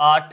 8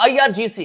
IRGC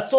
16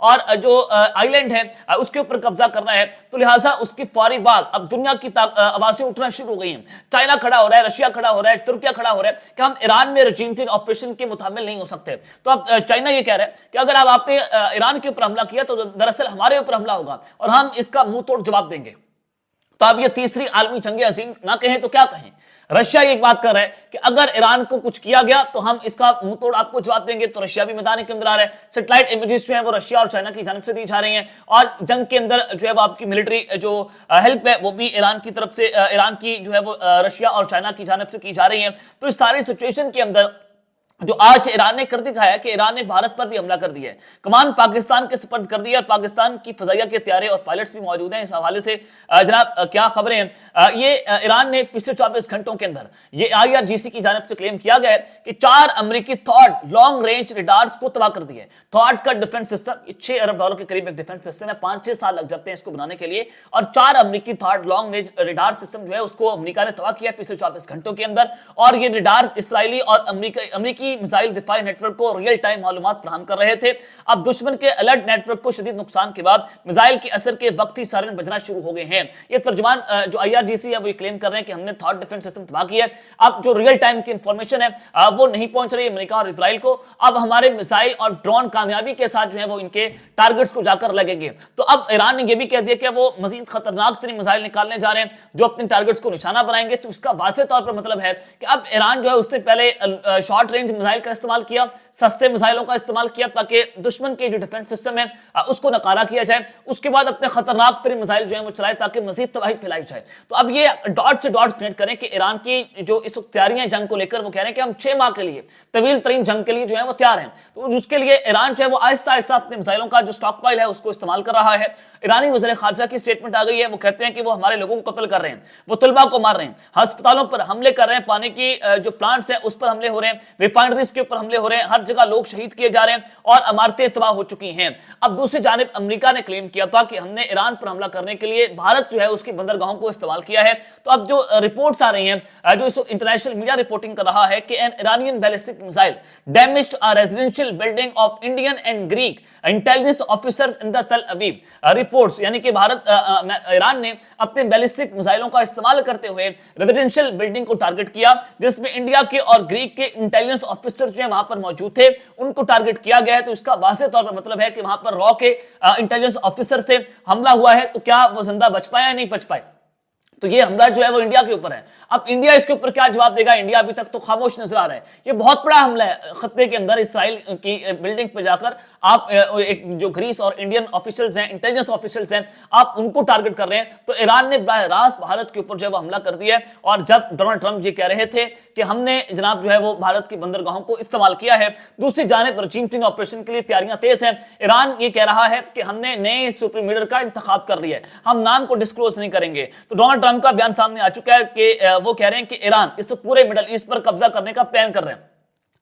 اور جو آئی land ہے اس کے اوپر قبضہ کرنا ہے، تو لہٰذا اس کی فوری بعد اب دنیا کی آوازیں اٹھنا شروع ہو گئی ہیں. چائنا کھڑا ہو رہا ہے، رشیا کھڑا ہو رہا ہے، ترکیہ کھڑا ہو رہا ہے کہ ہم ایران میں رجیم چینج آپریشن کے متحمل نہیں ہو سکتے. تو اب چائنا یہ کہہ رہا ہے کہ اگر آپ نے ایران کے اوپر حملہ کیا تو دراصل ہمارے اوپر حملہ ہوگا اور ہم اس کا منہ توڑ جواب دیں گے. تو اب یہ تیسری عالمی جنگ عظیم نہ کہیں تو کیا کہیں. رشیا یہ ایک بات کر رہا ہے کہ اگر ایران کو کچھ کیا گیا تو ہم اس کا منہ توڑ آپ کو جواب دیں گے. تو رشیا بھی میدان کے اندر آ رہا ہے. سیٹلائٹ امیجز جو ہیں وہ رشیا اور چائنا کی جانب سے دی جا رہی ہیں اور جنگ کے اندر جو ہے وہ آپ کی ملٹری جو ہیلپ ہے وہ بھی ایران کی طرف سے، ایران کی جو ہے وہ رشیا اور چائنا کی جانب سے کی جا رہی ہیں. تو اس ساری سچویشن کے اندر جو آج ایران نے کر دکھایا کہ ایران نے بھارت پر بھی حملہ کر دیا ہے، کمان پاکستان کے سپرد کر دیا، اور پاکستان کی فضائیہ کے طیارے اور پائلٹس بھی موجود ہیں. اس حوالے سے جناب کیا خبریں ہیں؟ یہ ایران نے پچھلے 24 گھنٹوں کے اندر یہ IRGC کی جانب سے کلیم کیا گیا ہے کہ 4 امریکی تھاڈ لانگ رینج ریڈارز کو تباہ کر دیا ہے. تھاڈ کا ڈیفنس سسٹم یہ $6 ارب کے قریب ایک ڈیفنس سسٹم ہے، 5-6 سال لگ جاتے ہیں اس کو بنانے کے لیے، اور 4 امریکی تھاڈ لانگ رینج ریڈار سسٹم جو ہے اس کو امریکہ نے تباہ کیا پچھلے 24 گھنٹوں کے اندر. اور یہ ریڈارز اسرائیلی اور امریکی میزائل دفاعی نیٹ ورک کو ریئل ٹائم معلومات فراہم کر رہے تھے. اب دشمن کے الرٹ نیٹ ورک کو شدید نقصان کے بعد میزائل کے اثر کے وقت ہی سائرن بجنا شروع ہو گئے ہیں. یہ ترجمان جو IRGC ہے وہ یہ کلیم کر رہے ہیں کہ ہم نے تھاڈ ڈیفنس سسٹم تباہ کیا ہے. اب جو ریئل ٹائم کی انفارمیشن ہے وہ نہیں پہنچ رہی امریکہ اور اسرائیل کو. اب ہمارے میزائل اور ڈرون کامیابی کے ساتھ جو ہے وہ ان کے ٹارگٹس کو جا کر لگیں گے. تو اب ایران نے یہ بھی کہہ دیا کہ وہ مزید خطرناک ترین میزائل نکالنے جا رہے ہیں جو اپنے ٹارگٹس کو نشانہ بنائیں گے. تو اس کا واضح طور پر مطلب ہے کہ اب ایران جو ہے اس نے پہلے شارٹ رینج میزائل کا استعمال کیا، سستے میزائلوں کا استعمال کیا تاکہ دشمن کے جو ڈیفنس سسٹم ہے اس کو ناکارہ کیا جائے. اس کے بعد اپنے خطرناک ترین میزائل جو ہیں وہ چلائے تاکہ مزید تباہی پھیلائی جائے. تو اب یہ ڈاٹ سے ڈاٹ کنیکٹ کریں کہ ایران کی جو اس وقت تیاریاں ہیں جنگ کو لے کر، وہ کہہ رہے ہیں کہ ہم 6 ماہ کے لیے طویل ترین جنگ کے لیے جو ہے وہ تیار ہیں. تو اس کے لیے ایران جو ہے وہ آہستہ آہستہ اپنے میزائلوں کا جو سٹاک پائل ہے اس کو استعمال کر رہا ہے. ایرانی وزیر خارجہ کی سٹیٹمنٹ آ گئی ہے، وہ کہتے ہیں کہ وہ ہمارے لوگوں کو قتل کر رہے ہیں، وہ طلباء کو مار رہے ہیں، ہسپتالوں پر حملے کر رہے ہیں، پانی کی جو پلانٹس ہیں اس پر حملے ہو رہے ہیں، ریفائنریز کے اوپر حملے ہو رہے ہیں، ہر جگہ لوگ شہید کیے جا رہے ہیں اور عمارتیں تباہ ہو چکی ہیں. اب دوسری جانب امریکہ نے کلیم کیا تھا کہ ہم نے ایران پر حملہ کرنے کے لیے بھارت جو ہے اس کی بندرگاہوں کو استعمال کیا ہے. تو اب جو رپورٹس آ رہی ہیں، جو اس انٹرنیشنل میڈیا رپورٹنگ کر رہا ہے کہ an Iranian ballistic missile damaged a residential building of Indian and Greek intelligence officers in the Tel Aviv reports. یعنی کہ ایران نے اپنے بیلسٹک میزائلوں کا استعمال کرتے ہوئے ریزیڈنشل بلڈنگ کو ٹارگٹ کیا جس میں انڈیا کے اور گریک کے انٹیلیجنس آفیسر جو ہیں وہاں پر موجود تھے، ان کو ٹارگٹ کیا گیا ہے. تو اس کا واضح طور پر مطلب ہے کہ وہاں پر را کے انٹیلیجنس آفیسر سے حملہ ہوا ہے. تو کیا وہ زندہ بچ پائے یا نہیں بچ پائے؟ تو یہ حملہ جو ہے وہ انڈیا کے اوپر ہے. اب انڈیا اس کے اوپر کیا جواب دے گا؟ انڈیا ابھی تک تو خاموش نظر آ رہا ہے. یہ بہت بڑا حملہ ہے خطے کے اندر، اسرائیل کی بلڈنگ پہ جا کر آپ ایک جو گریس اور انڈین آفیشلز ہیں، انٹیلیجنس آفیشلز ہیں، آپ ان کو ٹارگٹ کر رہے ہیں. تو ایران نے براہ راست بھارت کے اوپر جو ہے وہ حملہ کر دیا ہے. اور جب ڈونلڈ ٹرمپ یہ کہہ رہے تھے کہ ہم نے جناب جو ہے وہ بھارت کی بندرگاہوں کو استعمال کیا ہے، دوسری جانب رجیم چینج آپریشن کے لیے تیاریاں تیز ہیں. ایران یہ کہہ رہا ہے کہ ہم نے نئے سپریم لیڈر کا انتخاب کر لیا ہے، ہم نام کو ڈسکلوز نہیں کریں گے. تو ڈونلڈ ٹرمپ کا بیان سامنے آ چکا ہے کہ وہ کہہ رہے ہیں کہ ایران اس پورے مڈل ایسٹ پر قبضہ کرنے کا پلان کر رہے ہیں،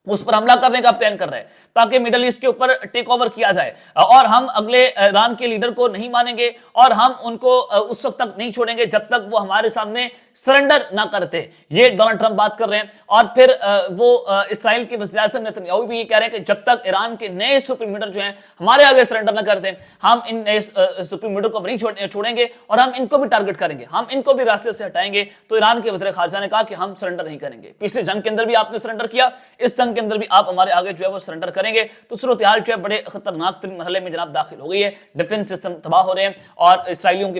اس پر حملہ کرنے کا پلان کر رہے ہیں تاکہ مڈل ایسٹ کے اوپر ٹیک اوور کیا جائے. اور ہم اگلے ایران کے لیڈر کو نہیں مانیں گے اور ہم ان کو اس وقت تک نہیں چھوڑیں گے جب تک وہ ہمارے سامنے سرنڈر نہ کرتے. یہ ڈونلڈ ٹرمپ بات کر رہے ہیں. اور پھر وہ اسرائیل کے وزیر اعظم نیتن یاہو بھی یہ کہہ رہے ہیں کہ جب تک ایران کے نئے سپریم لیڈر جو ہیں ہمارے آگے سرنڈر نہ کرتے، ہم ان نئے سپریم لیڈر کو نہیں چھوڑیں گے اور ہم ان کو بھی ٹارگٹ کریں گے، ہم ان کو بھی راستے سے ہٹائیں گے. تو ایران کے وزیر خارجہ نے کہا کہ ہم سرنڈر نہیں کریں گے. پچھلے جنگ کے اندر بھی آپ نے سرنڈر کیا، اس جنگ کے اندر بھی آپ ہمارے آگے جو ہے وہ سرنڈر کریں گے. تو صورتحال جو ہے بڑے خطرناک ترین مرحلے میں جناب داخل ہو گئی ہے. ڈیفنس سسٹم تباہ ہو رہے ہیں اور اسرائیلیوں کے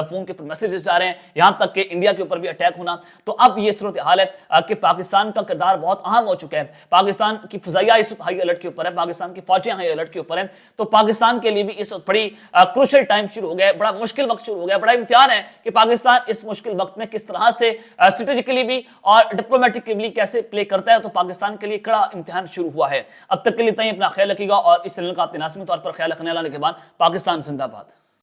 فون کے اوپر میسیجز جا رہے ہیں، یہاں تک کہ انڈیا کے اوپر بھی اٹیک ہونا. تو اب یہ صورتحال ہے کہ پاکستان کا کردار بہت اہم ہو چکا ہے. پاکستان کی فضائیہ اس وقت ہائی الرٹ کے اوپر ہے، پاکستان کی فوجیں ہائی الرٹ کے اوپر ہیں. تو پاکستان کے لیے بھی اس وقت بڑی کروشل ٹائم شروع ہو گیا، بڑا مشکل وقت شروع ہو گیا. بڑا امتحان ہے کہ پاکستان اس مشکل وقت میں کس طرح سے اسٹریٹجیکلی بھی اور ڈپلومیٹکلی کیسے پلے کرتا ہے. تو پاکستان کے لیے کڑا امتحان شروع ہوا ہے. اب تک کے لیے اپنا خیال رکھیے گا اور اس چینل کا اپنے لازمی طور پر خیال رکھنے والے کے بعد پاکستان زندہ باد.